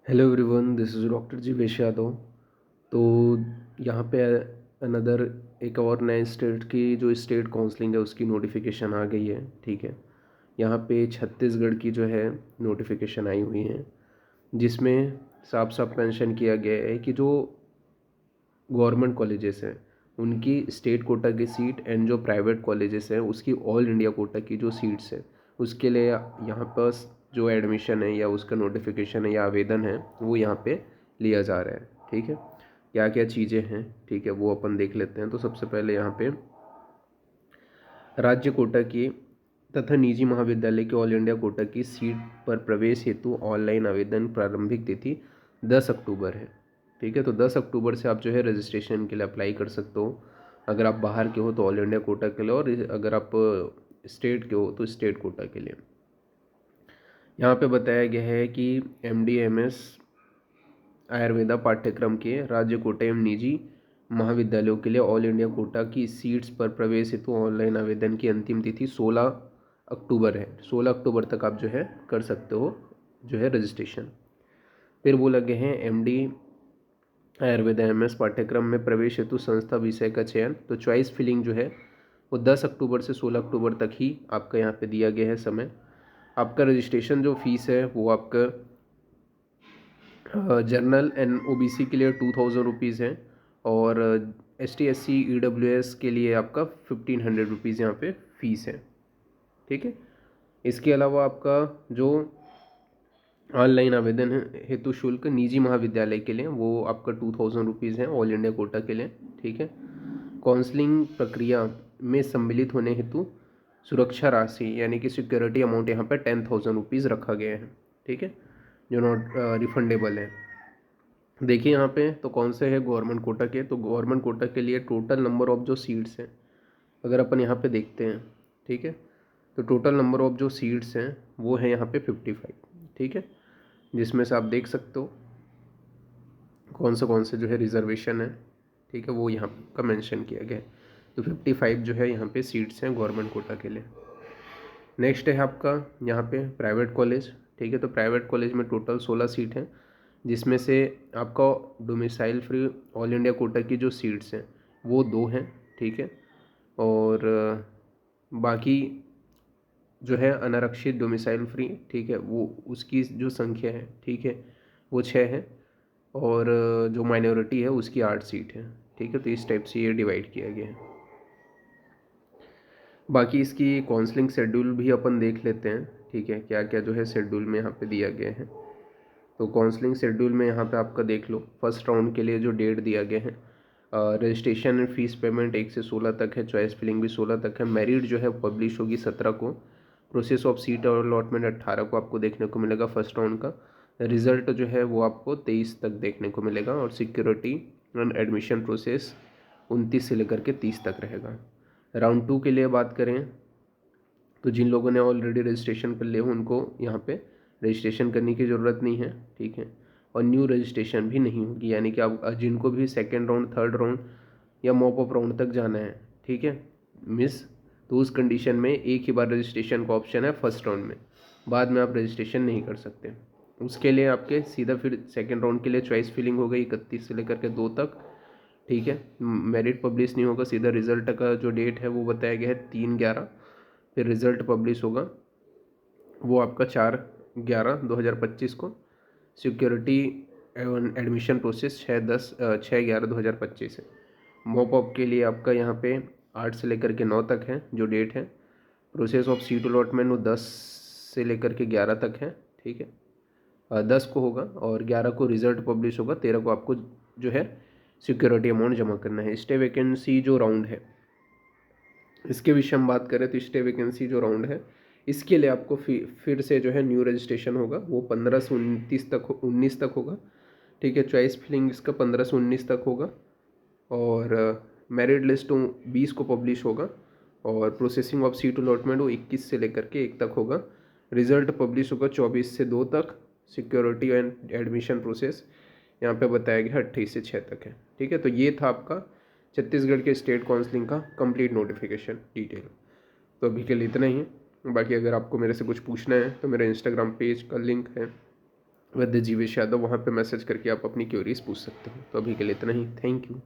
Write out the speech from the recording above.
Hello everyone, this is doctor Jeevesh Yadav. तो यहाँ पे अनदर एक और नए स्टेट की जो स्टेट काउंसलिंग है उसकी नोटिफिकेशन आ गई है। ठीक है, यहाँ पे छत्तीसगढ़ की जो है नोटिफिकेशन आई हुई है, जिसमें साफ साफ मेंशन किया गया है कि जो गवर्नमेंट कॉलेजेस हैं उनकी स्टेट कोटा की सीट एंड जो प्राइवेट कॉलेजेस हैं उसकी ऑल इंडिया कोटा की जो सीट्स हैं उसके लिए यहाँ पर जो एडमिशन है या उसका नोटिफिकेशन है या आवेदन है वो यहाँ पे लिया जा रहा है। ठीक है, क्या क्या चीज़ें हैं, ठीक है, वो अपन देख लेते हैं। तो सबसे पहले यहाँ पे राज्य कोटा की तथा निजी महाविद्यालय के ऑल इंडिया कोटा की सीट पर प्रवेश हेतु ऑनलाइन आवेदन प्रारंभिक तिथि 10 अक्टूबर है। ठीक है, तो 10 अक्टूबर से आप जो है रजिस्ट्रेशन के लिए अप्लाई कर सकते हो। अगर आप बाहर के हो तो ऑल इंडिया कोटा के लिए, और अगर आप स्टेट के हो तो स्टेट कोटा के लिए। यहाँ पे बताया गया है कि MD MS आयुर्वेदा पाठ्यक्रम के राज्य कोटा एवं निजी महाविद्यालयों के लिए ऑल इंडिया कोटा की सीट्स पर प्रवेश हेतु ऑनलाइन आवेदन की अंतिम तिथि 16 अक्टूबर है। 16 अक्टूबर तक आप जो है कर सकते हो जो है रजिस्ट्रेशन। फिर वो लगे हैं MD आयुर्वेदा MS पाठ्यक्रम में प्रवेश हेतु संस्था विषय का चयन। तो चॉइस फिलिंग जो है वो 10 अक्टूबर से 16 अक्टूबर तक ही आपका यहाँ पे दिया गया है समय। आपका रजिस्ट्रेशन जो फीस है वो आपका जनरल एंड OBC के लिए 2000 रुपीज़ है, और ST SC EWS के लिए आपका 1500 रुपीज़ यहाँ पे फीस है। ठीक है, इसके अलावा आपका जो ऑनलाइन आवेदन है हेतु शुल्क निजी महाविद्यालय के लिए वो आपका 2000 रुपीज़ है ऑल इंडिया कोटा के लिए। ठीक है, काउंसलिंग प्रक्रिया में सम्मिलित होने हेतु सुरक्षा राशि यानी कि सिक्योरिटी अमाउंट यहाँ पे 10,000 रुपीज़ रखा गया है। ठीक है, जो नॉट रिफंडेबल है। देखिए यहाँ पे तो कौन से है गवर्नमेंट कोटा के, तो गवर्नमेंट कोटा के लिए टोटल नंबर ऑफ जो सीट्स हैं अगर अपन यहाँ पे देखते हैं, ठीक है, तो टोटल नंबर ऑफ जो सीट्स हैं वो है यहाँ पे 55। ठीक है, जिसमें से आप देख सकते हो कौन से जो है रिजर्वेशन है। ठीक है, वो यहाँ का मेंशन किया गया है। तो 55 जो है यहाँ पे सीट्स हैं गवर्नमेंट कोटा के लिए। नेक्स्ट है आपका यहाँ पे प्राइवेट कॉलेज। ठीक है, तो प्राइवेट कॉलेज में टोटल 16 सीट हैं, जिसमें से आपका domicile free all India quota की जो सीट्स हैं वो 2 हैं। ठीक है, और बाकी जो है अनारक्षित डोमिसाइल फ्री, ठीक है, वो उसकी जो संख्या है, ठीक है, वो 6 है, और जो माइनॉरिटी है उसकी 8 सीट है। ठीक है, तो इस टाइप से ये डिवाइड किया गया है। बाकी इसकी काउंसलिंग शेड्यूल भी अपन देख लेते हैं। ठीक है, क्या क्या जो है शेड्यूल में यहाँ पे दिया गया है। तो काउंसलिंग शेड्यूल में यहाँ पे आपका देख लो, फर्स्ट राउंड के लिए जो डेट दिया गया है, रजिस्ट्रेशन एंड फीस पेमेंट 1 से 16 तक है, चॉइस फिलिंग भी 16 तक है, मेरिट जो है पब्लिश होगी 17 को, प्रोसेस ऑफ सीट और अलॉटमेंट 18 को आपको देखने को मिलेगा फर्स्ट राउंड का, रिजल्ट जो है वो आपको 23 तक देखने को मिलेगा, और सिक्योरिटी एंड एडमिशन प्रोसेस 29 से लेकर के 30 तक रहेगा। राउंड 2 के लिए बात करें तो जिन लोगों ने ऑलरेडी रजिस्ट्रेशन कर लिए हो उनको यहाँ पे रजिस्ट्रेशन करने की ज़रूरत नहीं है। ठीक है, और न्यू रजिस्ट्रेशन भी नहीं होगी, यानी कि आप जिनको भी सेकेंड राउंड, थर्ड राउंड या मॉप अप राउंड तक जाना है, ठीक है मिस, तो उस कंडीशन में एक ही बार रजिस्ट्रेशन का ऑप्शन है फर्स्ट राउंड में, बाद में आप रजिस्ट्रेशन नहीं कर सकते। उसके लिए आपके सीधा फिर सेकेंड राउंड के लिए चॉइस फिलिंग हो गई 31 से लेकर के 2 तक। ठीक है, मेरिट पब्लिश नहीं होगा, सीधा रिजल्ट का जो डेट है वो बताया गया है 3/11, फिर रिजल्ट पब्लिश होगा वो आपका 4/11/2025 को, सिक्योरिटी एवं एडमिशन प्रोसेस 6/11/2025 है। मॉप अप के लिए आपका यहाँ पे 8 से लेकर के 9 तक है जो डेट है, प्रोसेस ऑफ सीट अलॉटमेंट वो 10 से लेकर के 11 तक है। ठीक है, 10 को होगा, और 11 को रिजल्ट पब्लिश होगा, 13 को आपको जो है सिक्योरिटी अमाउंट जमा करना है। स्टे वैकेंसी जो राउंड है इसके विषय हम बात करें तो स्टे वैकेंसी जो राउंड है इसके लिए आपको फिर से जो है न्यू रजिस्ट्रेशन होगा, वो 15 से 19 तक होगा। ठीक है, चॉइस फिलिंग इसका 15 से 19 तक होगा, और मेरिट लिस्ट 20 को पब्लिश होगा, और प्रोसेसिंग ऑफ सीट अलॉटमेंट वो 21 से लेकर के 1 तक होगा। रिजल्ट पब्लिश होगा 24 से 2 तक। सिक्योरिटी एंड एडमिशन प्रोसेस यहाँ पे बताया गया 28 से 6 तक है। ठीक है, तो ये था आपका छत्तीसगढ़ के स्टेट काउंसलिंग का कंप्लीट नोटिफिकेशन डिटेल। तो अभी के लिए इतना ही है। बाकी अगर आपको मेरे से कुछ पूछना है तो मेरा इंस्टाग्राम पेज का लिंक है, वैद्य जीवेश यादव, वहाँ पे मैसेज करके आप अपनी क्वेरीज पूछ सकते हो। तो अभी के लिए इतना ही, थैंक यू।